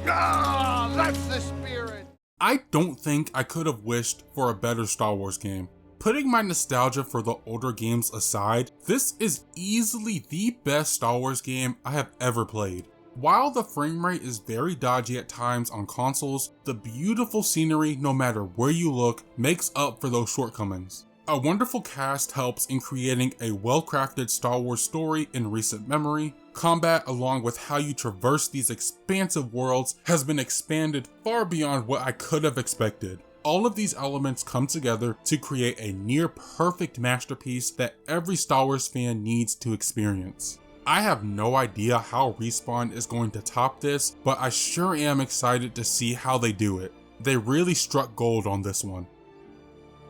Ah, that's the spirit! I don't think I could have wished for a better Star Wars game. Putting my nostalgia for the older games aside, this is easily the best Star Wars game I have ever played. While the frame rate is very dodgy at times on consoles, the beautiful scenery no matter where you look makes up for those shortcomings. A wonderful cast helps in creating a well-crafted Star Wars story in recent memory. Combat, along with how you traverse these expansive worlds, has been expanded far beyond what I could have expected. All of these elements come together to create a near-perfect masterpiece that every Star Wars fan needs to experience. I have no idea how Respawn is going to top this, but I sure am excited to see how they do it. They really struck gold on this one.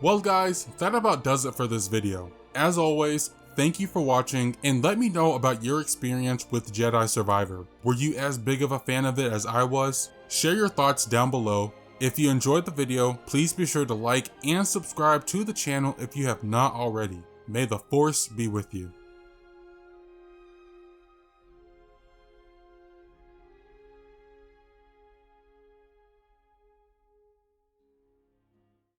Well guys, that about does it for this video. As always, thank you for watching, and let me know about your experience with Jedi Survivor. Were you as big of a fan of it as I was? Share your thoughts down below. If you enjoyed the video, please be sure to like and subscribe to the channel if you have not already. May the Force be with you.